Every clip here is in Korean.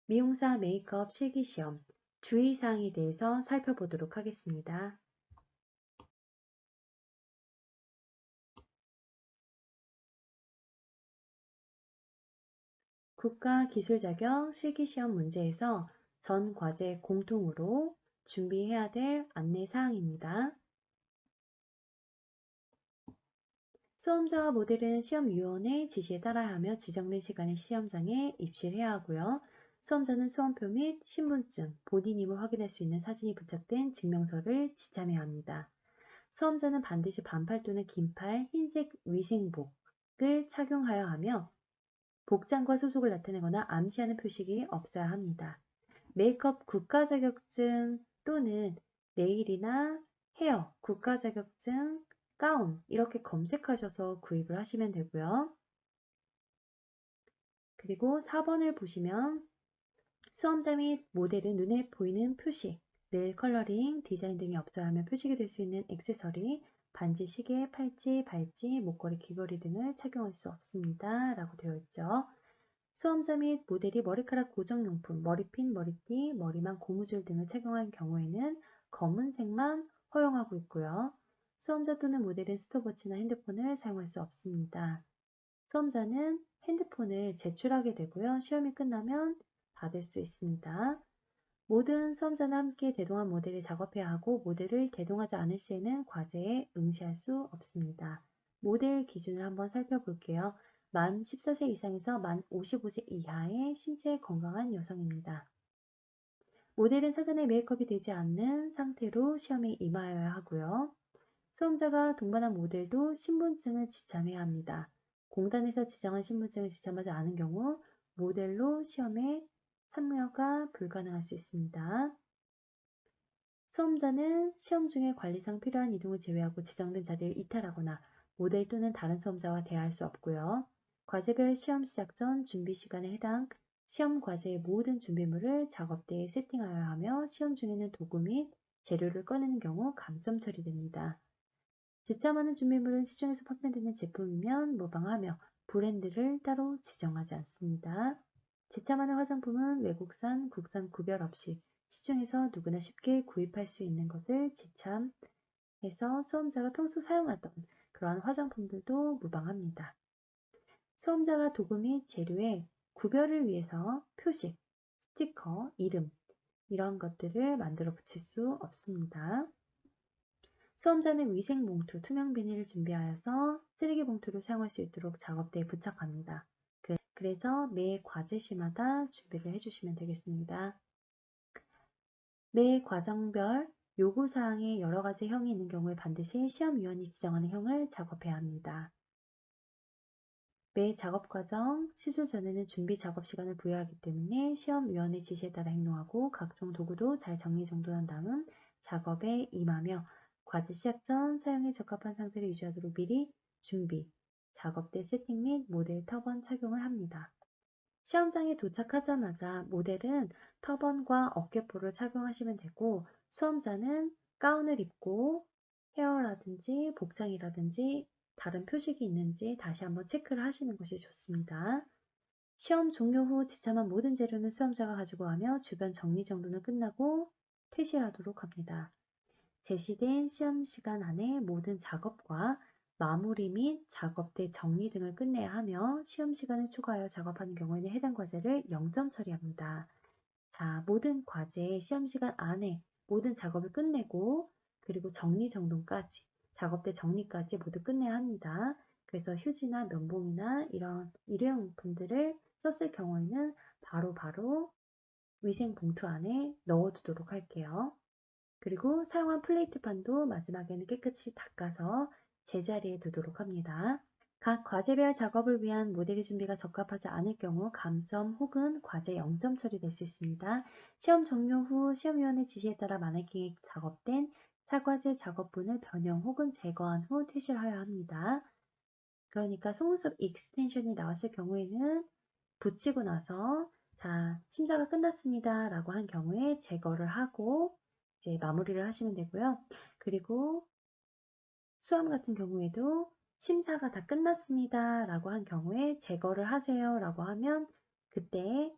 미용사 메이크업 실기시험 주의사항에 대해서 살펴보도록 하겠습니다. 국가기술자격 실기시험 문제에서 전 과제 공통으로 준비해야 될 안내사항입니다. 수험자와 모델은 시험위원의 지시에 따라야 하며 지정된 시간에 시험장에 입실해야 하고요. 수험자는 수험표 및 신분증, 본인임을 확인할 수 있는 사진이 부착된 증명서를 지참해야 합니다. 수험자는 반드시 반팔 또는 긴팔, 흰색 위생복을 착용하여야 하며 복장과 소속을 나타내거나 암시하는 표식이 없어야 합니다. 메이크업 국가자격증 또는 네일이나 헤어 국가자격증, 가운 이렇게 검색하셔서 구입을 하시면 되고요. 그리고 4번을 보시면 수험자 및 모델은 눈에 보이는 표식, 네일 컬러링, 디자인 등이 없어야 하며 표식이 될 수 있는 액세서리, 반지, 시계, 팔찌, 발찌, 목걸이, 귀걸이 등을 착용할 수 없습니다. 라고 되어 있죠. 수험자 및 모델이 머리카락 고정용품, 머리핀, 머리띠, 머리망, 고무줄 등을 착용한 경우에는 검은색만 허용하고 있고요. 수험자 또는 모델은 스톱워치나 핸드폰을 사용할 수 없습니다. 수험자는 핸드폰을 제출하게 되고요. 시험이 끝나면 받을 수 있습니다. 모든 수험자는 함께 대동한 모델을 작업해야 하고 모델을 대동하지 않을 시에는 과제에 응시할 수 없습니다. 모델 기준을 한번 살펴볼게요. 만 14세 이상에서 만 55세 이하의 신체 건강한 여성입니다. 모델은 사전에 메이크업이 되지 않는 상태로 시험에 임하여야 하고요. 수험자가 동반한 모델도 신분증을 지참해야 합니다. 공단에서 지정한 신분증을 지참하지 않은 경우 모델로 시험에 참여가 불가능할 수 있습니다. 수험자는 시험 중에 관리상 필요한 이동을 제외하고 지정된 자리를 이탈하거나 모델 또는 다른 수험자와 대화할 수 없고요. 과제별 시험 시작 전 준비 시간에 해당 시험 과제의 모든 준비물을 작업대에 세팅하여야 하며 시험 중에는 도구 및 재료를 꺼내는 경우 감점 처리됩니다. 지참하는 준비물은 시중에서 판매되는 제품이면 무방하며 브랜드를 따로 지정하지 않습니다. 지참하는 화장품은 외국산, 국산 구별 없이 시중에서 누구나 쉽게 구입할 수 있는 것을 지참해서 수험자가 평소 사용하던 그러한 화장품들도 무방합니다. 수험자가 도구 및 재료의 구별을 위해서 표식, 스티커, 이름 이런 것들을 만들어 붙일 수 없습니다. 수험자는 위생봉투, 투명 비닐을 준비하여서 쓰레기 봉투를 사용할 수 있도록 작업대에 부착합니다. 그래서 매 과제시마다 준비를 해주시면 되겠습니다. 매 과정별 요구사항에 여러 가지 형이 있는 경우에 반드시 시험위원이 지정하는 형을 작업해야 합니다. 매 작업과정 시술 전에는 준비 작업 시간을 부여하기 때문에 시험위원의 지시에 따라 행동하고 각종 도구도 잘 정리정돈한 다음 작업에 임하며 과제 시작 전 사용에 적합한 상태를 유지하도록 미리 준비, 작업대 세팅 및 모델 터번 착용을 합니다. 시험장에 도착하자마자 모델은 터번과 어깨포를 착용하시면 되고 수험자는 가운을 입고 헤어라든지 복장이라든지 다른 표식이 있는지 다시 한번 체크를 하시는 것이 좋습니다. 시험 종료 후 지참한 모든 재료는 수험자가 가지고 가며 주변 정리정돈은 끝나고 퇴실하도록 합니다. 제시된 시험 시간 안에 모든 작업과 마무리 및 작업대 정리 등을 끝내야 하며 시험 시간을 초과하여 작업하는 경우에는 해당 과제를 0점 처리합니다. 자, 모든 과제 시험 시간 안에 모든 작업을 끝내고 그리고 정리정돈까지 작업대 정리까지 모두 끝내야 합니다. 그래서 휴지나 면봉이나 이런 일회용품들을 썼을 경우에는 바로 위생 봉투 안에 넣어두도록 할게요. 그리고 사용한 플레이트판도 마지막에는 깨끗이 닦아서 제자리에 두도록 합니다. 각 과제별 작업을 위한 모델의 준비가 적합하지 않을 경우 감점 혹은 과제 0점 처리될 수 있습니다. 시험 종료 후 시험위원의 지시에 따라 마네킹에 작업된 사과제 작업분을 변형 혹은 제거한 후 퇴실하여야 합니다. 그러니까 속눈썹 익스텐션이 나왔을 경우에는 붙이고 나서 자, 심사가 끝났습니다 라고 한 경우에 제거를 하고 이제 마무리를 하시면 되고요. 그리고 수험 같은 경우에도 심사가 다 끝났습니다 라고 한 경우에 제거를 하세요 라고 하면 그때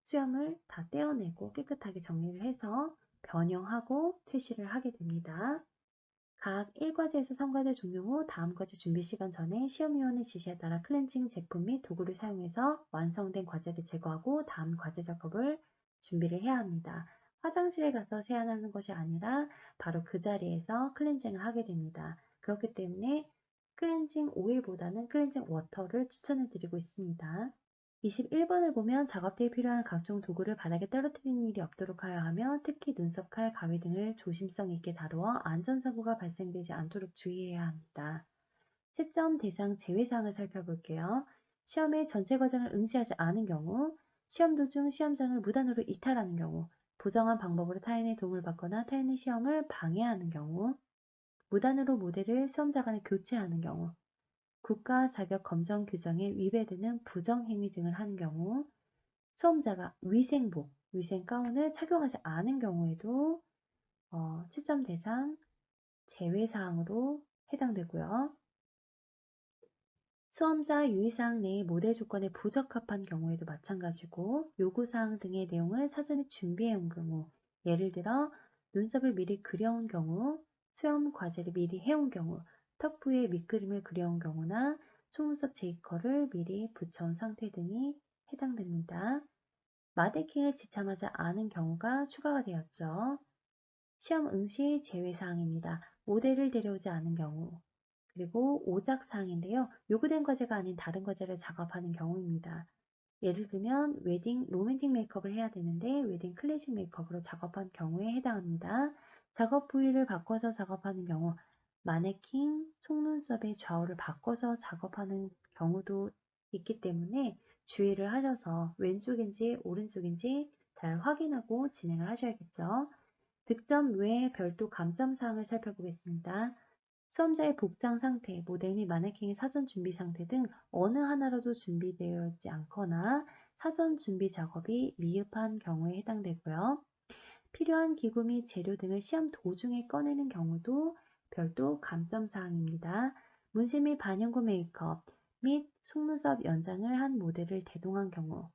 수염을 다 떼어내고 깨끗하게 정리를 해서 변형하고 퇴실을 하게 됩니다. 각 1과제에서 3과제 종료 후 다음 과제 준비 시간 전에 시험위원의 지시에 따라 클렌징 제품 및 도구를 사용해서 완성된 과제를 제거하고 다음 과제 작업을 준비를 해야 합니다. 화장실에 가서 세안하는 것이 아니라 바로 그 자리에서 클렌징을 하게 됩니다. 그렇기 때문에 클렌징 오일보다는 클렌징 워터를 추천해 드리고 있습니다. 21번을 보면 작업대에 필요한 각종 도구를 바닥에 떨어뜨리는 일이 없도록 하여야 하며 특히 눈썹, 칼, 가위 등을 조심성 있게 다루어 안전사고가 발생되지 않도록 주의해야 합니다. 채점 대상 제외사항을 살펴볼게요. 시험의 전체 과정을 응시하지 않은 경우, 시험 도중 시험장을 무단으로 이탈하는 경우, 부정한 방법으로 타인의 도움을 받거나 타인의 시험을 방해하는 경우, 무단으로 모델을 수험자 간에 교체하는 경우, 국가 자격 검정 규정에 위배되는 부정행위 등을 하는 경우, 수험자가 위생복, 위생가운을 착용하지 않은 경우에도 채점 대상 제외사항으로 해당되고요. 수험자 유의사항 내의 모델 조건에 부적합한 경우에도 마찬가지고 요구사항 등의 내용을 사전에 준비해온 경우, 예를 들어 눈썹을 미리 그려온 경우, 수험 과제를 미리 해온 경우, 턱 부위에 밑그림을 그려온 경우나 속눈썹 제이커를 미리 붙여온 상태 등이 해당됩니다. 마네킹을 지참하지 않은 경우가 추가가 되었죠. 시험 응시 제외사항입니다. 모델을 데려오지 않은 경우, 그리고 오작사항인데요. 요구된 과제가 아닌 다른 과제를 작업하는 경우입니다. 예를 들면 웨딩 로맨틱 메이크업을 해야 되는데 웨딩 클래식 메이크업으로 작업한 경우에 해당합니다. 작업 부위를 바꿔서 작업하는 경우, 마네킹 속눈썹의 좌우를 바꿔서 작업하는 경우도 있기 때문에 주의를 하셔서 왼쪽인지 오른쪽인지 잘 확인하고 진행을 하셔야겠죠. 득점 외에 별도 감점 사항을 살펴보겠습니다. 수험자의 복장 상태, 모델 및 마네킹의 사전 준비 상태 등 어느 하나라도 준비되어 있지 않거나 사전 준비 작업이 미흡한 경우에 해당되고요. 필요한 기구 및 재료 등을 시험 도중에 꺼내는 경우도 별도 감점 사항입니다. 문신 및 반영구 메이크업 및 속눈썹 연장을 한 모델을 대동한 경우,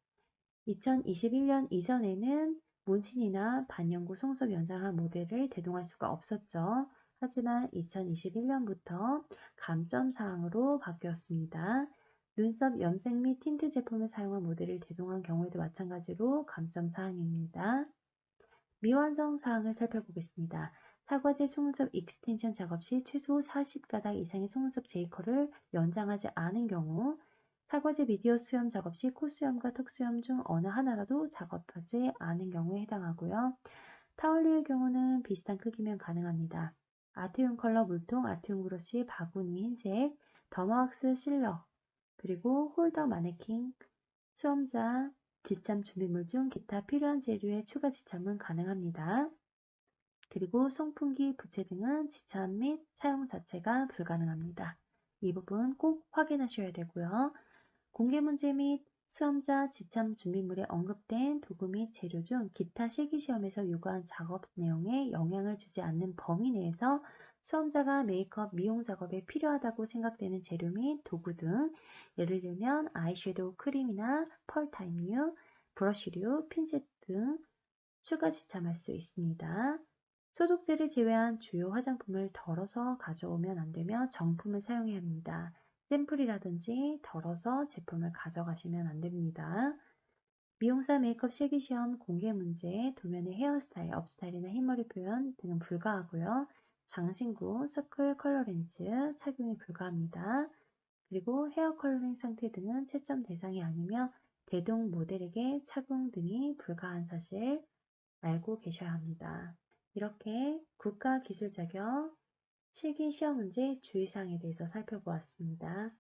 2021년 이전에는 문신이나 반영구 속눈썹 연장한 모델을 대동할 수가 없었죠. 하지만 2021년부터 감점 사항으로 바뀌었습니다. 눈썹 염색 및 틴트 제품을 사용한 모델을 대동한 경우에도 마찬가지로 감점 사항입니다. 미완성 사항을 살펴보겠습니다. 사과제 속눈썹 익스텐션 작업 시 최소 40가닥 이상의 속눈썹 제이커를 연장하지 않은 경우, 사과제 미디어 수염 작업 시 콧수염과 턱수염 중 어느 하나라도 작업하지 않은 경우에 해당하고요. 타올류의 경우는 비슷한 크기면 가능합니다. 아트용 컬러 물통, 아트용 브러쉬, 바구니 흰색, 더마왁스 실러, 그리고 홀더 마네킹, 수험자 지참 준비물 중 기타 필요한 재료의 추가 지참은 가능합니다. 그리고 송풍기, 부채 등은 지참 및 사용 자체가 불가능합니다. 이 부분 꼭 확인하셔야 되고요. 공개 문제 및 수험자 지참 준비물에 언급된 도구 및 재료 중 기타 실기시험에서 요구한 작업 내용에 영향을 주지 않는 범위 내에서 수험자가 메이크업, 미용 작업에 필요하다고 생각되는 재료 및 도구 등, 예를 들면 아이섀도우 크림이나 펄 타임류, 브러쉬류, 핀셋 등 추가 지참할 수 있습니다. 소독제를 제외한 주요 화장품을 덜어서 가져오면 안 되며 정품을 사용해야 합니다. 샘플이라든지 덜어서 제품을 가져가시면 안 됩니다. 미용사 메이크업 실기시험 공개 문제, 도면의 헤어스타일, 업스타일이나 흰머리 표현 등은 불가하고요. 장신구, 서클, 컬러 렌즈 착용이 불가합니다. 그리고 헤어 컬러링 상태 등은 채점 대상이 아니며 대동 모델에게 착용 등이 불가한 사실 알고 계셔야 합니다. 이렇게 국가 기술 자격 실기 시험 문제 주의사항에 대해서 살펴보았습니다.